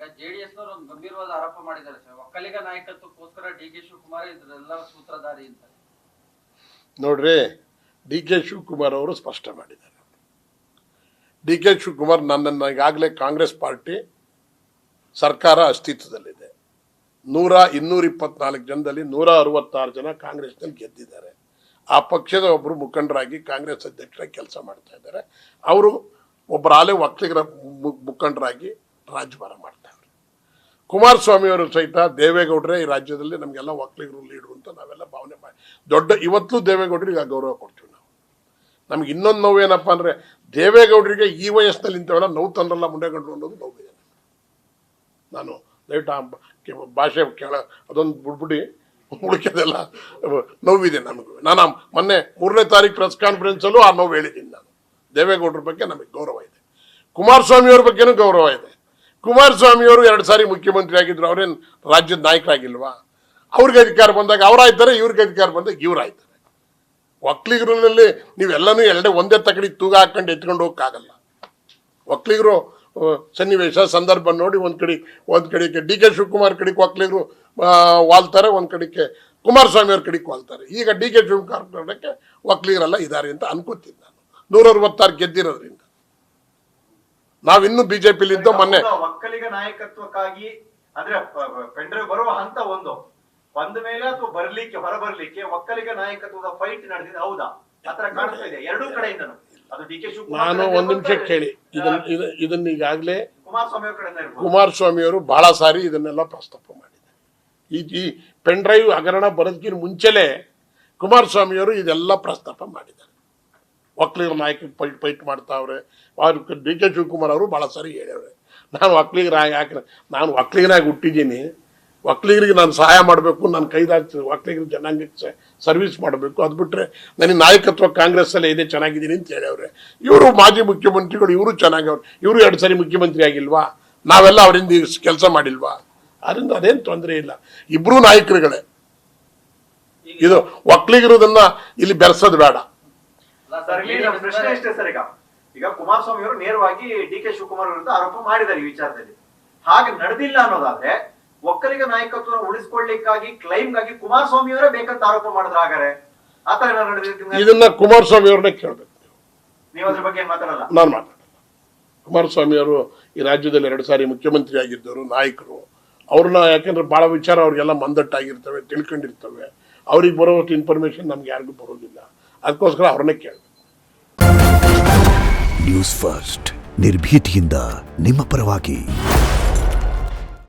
ಈಗ ಜೆಡಿಎಸ್ನವರು ಒಂದು ಗಂಭೀರವಾದ ಆರೋಪ ಮಾಡಿದ್ದಾರೆ ಸರ್, ಒಕ್ಕಲಿಗ ನಾಯಕತ್ವಕ್ಕೋಸ್ಕರ ಡಿ.ಕೆ. ಶಿವಕುಮಾರ್ ಇದರೆಲ್ಲ ಸೂತ್ರಧಾರಿ ಅಂತ. ನೋಡ್ರಿ, ಡಿ.ಕೆ. ಶಿವಕುಮಾರ್ ಅವರು ಸ್ಪಷ್ಟ ಮಾಡಿದ್ದಾರೆ. ಡಿ.ಕೆ. ಶಿವಕುಮಾರ್ ನನ್ನನ್ನು ಈಗಾಗಲೇ ಕಾಂಗ್ರೆಸ್ ಪಾರ್ಟಿ ಸರ್ಕಾರ ಅಸ್ತಿತ್ವದಲ್ಲಿದೆ, 224 ಜನದಲ್ಲಿ 166 ಜನ ಕಾಂಗ್ರೆಸ್ನಲ್ಲಿ ಗೆದ್ದಿದ್ದಾರೆ. ಆ ಪಕ್ಷದ ಒಬ್ಬರು ಮುಖಂಡರಾಗಿ ಕಾಂಗ್ರೆಸ್ ಅಧ್ಯಕ್ಷರಾಗಿ ಕೆಲಸ ಮಾಡ್ತಾ ಇದ್ದಾರೆ. ಅವರು ಒಬ್ಬರಾಲೆ ಒಕ್ಕಲಿಗರ ಮುಖಂಡರಾಗಿ ರಾಜ್ಯಭಾರ ಮಾಡ್ತಾರೆ. ಕುಮಾರಸ್ವಾಮಿ ಅವರು ಸಹಿತ ದೇವೇಗೌಡರೇ ಈ ರಾಜ್ಯದಲ್ಲಿ ನಮಗೆಲ್ಲ ಒಕ್ಕಲಿಗರು ಲೀಡ್ರು ಅಂತ ನಾವೆಲ್ಲ ಭಾವನೆ ಮಾಡಿ ಇವತ್ತು ದೇವೇಗೌಡರಿಗೆ ಗೌರವ ಕೊಡ್ತೀವಿ ನಾವು. ನಮ್ಗೆ ಇನ್ನೊಂದು ನೋವು ಏನಪ್ಪ ಅಂದರೆ, ದೇವೇಗೌಡರಿಗೆ ಈ ವಯಸ್ಸಿನಲ್ಲಿ ಇಂಥವೆಲ್ಲ ನೋವು ತಂದ್ರಲ್ಲ ಮುಂಡೆಗಂಡ್ರು ಅನ್ನೋದು ನೋವಿದೆ. ನಾನು ದಯವಿಟ್ಟು ಭಾಷೆ ಕೇಳ ಅದೊಂದು ಬಿಡ್ಬಿಡಿ, ಉಳಿಕೆದೆಲ್ಲ ನೋವಿದೆ ನಮಗೂ. ನಾನು ಮೊನ್ನೆ 3ನೇ ತಾರೀಕು ಪ್ರೆಸ್ ಕಾನ್ಫರೆನ್ಸಲ್ಲೂ ಆ ನೋವು ಹೇಳಿದ್ದೀನಿ. ನಾನು ದೇವೇಗೌಡರ ಬಗ್ಗೆ ನಮಗೆ ಗೌರವ ಇದೆ, ಕುಮಾರಸ್ವಾಮಿಯವ್ರ ಬಗ್ಗೆನೂ ಗೌರವ ಇದೆ. ಕುಮಾರಸ್ವಾಮಿಯವರು 2 ಸಾರಿ ಮುಖ್ಯಮಂತ್ರಿ ಆಗಿದ್ರು, ಅವರೇನು ರಾಜ್ಯದ ನಾಯಕರಾಗಿಲ್ವಾ? ಅವ್ರಿಗೆ ಅಧಿಕಾರ ಬಂದಾಗ ಅವರಾಯ್ತಾರೆ, ಇವ್ರಿಗೆ ಅಧಿಕಾರ ಬಂದಾಗ ಇವರಾಯ್ತಾರೆ. ಒಕ್ಕಲಿಗರಲ್ಲಿ ನೀವೆಲ್ಲನೂ ಒಂದೇ ತಕಡಿ ತೂಗ ಹಾಕೊಂಡು ಎತ್ಕೊಂಡು ಹೋಗಕ್ಕಾಗಲ್ಲ. ಒಕ್ಕಲಿಗರು ಸನ್ನಿವೇಶ ಸಂದರ್ಭ ನೋಡಿ ಒಂದು ಕಡೆಗೆ ಡಿ.ಕೆ. ಶಿವಕುಮಾರ್ ಕಡೆಗೆ ಒಕ್ಕಲಿಗರು ವಾಲ್ತಾರೆ, ಒಂದು ಕಡೆಗೆ ಕುಮಾರಸ್ವಾಮಿ ಅವ್ರ ಕಡೆಗೆ ವಾಲ್ತಾರೆ. ಈಗ ಡಿ.ಕೆ. ಶಿವಕುಮಾರ್ ಕಡೆಗೆ ಒಕ್ಕಲಿಗರೆಲ್ಲ ಇದ್ದಾರೆ ಅಂತ ಅನ್ಕೋತೀನಿ ನಾನು. 166 ಗೆದ್ದಿರೋದ್ರಿಂದ ನಾವಿನ್ನೂ ಬಿಜೆಪಿಲಿ ಇದ್ದೋ. ಮೊನ್ನೆ ಒಕ್ಕಲಿಗ ನಾಯಕತ್ವಕ್ಕಾಗಿ ಅಂದ್ರೆ ಪೆಂಡ್ರೆ ಬರುವ ಹಂತ ಬಂದ ಮೇಲೆ ಅಥವಾ ಹೊರಬರ್ಲಿಕ್ಕೆ ಒಕ್ಕಲಿಗ ನಾಯಕತ್ವದ ಫೈಟ್ ನಡೆದಿದೆ, ಹೌದಾ? ಆತರ ಕಾಣಿಸ್ತಾ ಇದೆ ಎರಡೂ ಕಡೆಯಿಂದನು. ಅದು ಡಿ.ಕೆ. ಶಿವಕುಮಾರ್, ನಾನು ಒಂದು ನಿಮಿಷ ಕೇಳಿ, ಇದನ್ನ ಈಗಾಗಲೇ ಕುಮಾರಸ್ವಾಮಿ ಕುಮಾರಸ್ವಾಮಿ ಅವರು ಬಹಳ ಸಾರಿ ಇದನ್ನೆಲ್ಲ ಪ್ರಸ್ತಾಪ ಮಾಡಿದ್ದಾರೆ. ಈ ಪೆನ್ ಡ್ರೈವ್ ಹಗರಣ ಬರೋದಕ್ಕಿಂತ ಮುಂಚೆಲೆ ಕುಮಾರಸ್ವಾಮಿಯವರು ಇದೆಲ್ಲ ಪ್ರಸ್ತಾಪ ಮಾಡಿದ್ದಾರೆ. ಒಕ್ಕಲಿಗರ ನಾಯಕ ಫೈಟ್ ಮಾಡ್ತಾವ್ರೆ. ಡಿ.ಕೆ. ಶಿವಕುಮಾರ್ ಅವರು ಬಹಳ ಸಾರಿ ಹೇಳ್ಯವ್ರೆ, ನಾನು ಒಕ್ಕಲಿಗನಾಗಿ ಹುಟ್ಟಿದ್ದೀನಿ, ಒಕ್ಕಲಿಗರಿಗೆ ನಾನು ಸಹಾಯ ಮಾಡಬೇಕು, ನಾನು ಕೈದಾಗ್ತದೆ, ಒಕ್ಕಲಿಗರ ಜನಾಂಗಕ್ಕೆ ಸರ್ವಿಸ್ ಮಾಡಬೇಕು, ಅದು ಬಿಟ್ಟರೆ ನನಗೆ ನಾಯಕತ್ವ ಕಾಂಗ್ರೆಸ್ಸಲ್ಲೇ ಇದೆ, ಚೆನ್ನಾಗಿದ್ದೀನಿ ಅಂತ ಹೇಳವ್ರೆ. ಇವರು ಮಾಜಿ ಮುಖ್ಯಮಂತ್ರಿಗಳು, ಇವರು ಚೆನ್ನಾಗವ್ರು. ಇವರು 2 ಸಾರಿ ಮುಖ್ಯಮಂತ್ರಿ ಆಗಿಲ್ವಾ? ನಾವೆಲ್ಲ ಅವರಿಂದ ಕೆಲಸ ಮಾಡಿಲ್ವಾ? ಅದರಿಂದ ಅದೇನು ತೊಂದರೆ ಇಲ್ಲ, ಇಬ್ಬರೂ ನಾಯಕರುಗಳೇ. ಇದು ಒಕ್ಕಲಿಗರದನ್ನ ಇಲ್ಲಿ ಬೆರೆಸೋದು ಬೇಡ. ಪ್ರಶ್ನೆ ಅಷ್ಟೇ ಸರ್. ಈಗ ಕುಮಾರಸ್ವಾಮಿ ಅವರು ನೇರವಾಗಿ ಡಿ.ಕೆ. ಶಿವಕುಮಾರ್ ವಿರುದ್ಧ ಆರೋಪ ಮಾಡಿದ್ದಾರೆ ಈ ವಿಚಾರದಲ್ಲಿ. ಹಾಗೆ ನಡೆದಿಲ್ಲ ಅನ್ನೋದಾದ್ರೆ ಒಕ್ಕಲಿಗ ನಾಯಕತ್ವ ಉಳಿಸಿಕೊಳ್ಳಿಕ್ಕಾಗಿ ಕ್ಲೈಮ್ಗಾಗಿ ಕುಮಾರಸ್ವಾಮಿ ಅವರೇ ಬೇಕಂತ ಆರೋಪ ಮಾಡಿದ್ರೆ ಹಾಗಾರೆ ಆತರ ನಡೆದಿಲ್ಲ. ಇದನ್ನ ಕುಮಾರಸ್ವಾಮಿ ಅವ್ರನ್ನೇ ಕೇಳ್ಬೇಕು. ನೀವು ಅದ್ರ ಬಗ್ಗೆ ಮಾತಾಡಲ್ಲ? ನಾನು ಮಾತಾಡಲ್ಲ. ಕುಮಾರಸ್ವಾಮಿ ಅವರು ಈ ರಾಜ್ಯದಲ್ಲಿ 2 ಸಾರಿ ಮುಖ್ಯಮಂತ್ರಿ ಆಗಿದ್ದವರು, ನಾಯಕರು. ಅವ್ರನ್ನ ಯಾಕಂದ್ರೆ ಬಹಳ ವಿಚಾರ ಅವ್ರಿಗೆಲ್ಲ ಮಂದಟ್ಟಾಗಿರ್ತವೆ, ತಿಳ್ಕೊಂಡಿರ್ತವೆ. ಅವ್ರಿಗೆ ಬರೋಷ್ಟು ಇನ್ಫಾರ್ಮೇಶನ್ ನಮ್ಗೆ ಯಾರಿಗೂ ಬರೋದಿಲ್ಲ. ಅದಕ್ಕೋಸ್ಕರ ಅವ್ರನ್ನೇ ಕೇಳಬೇಕು. ನ್ಯೂಸ್ ಫಸ್ಟ್, ನಿರ್ಭೀತಿಯಿಂದ ನಿಮ್ಮ ಪರವಾಗಿ.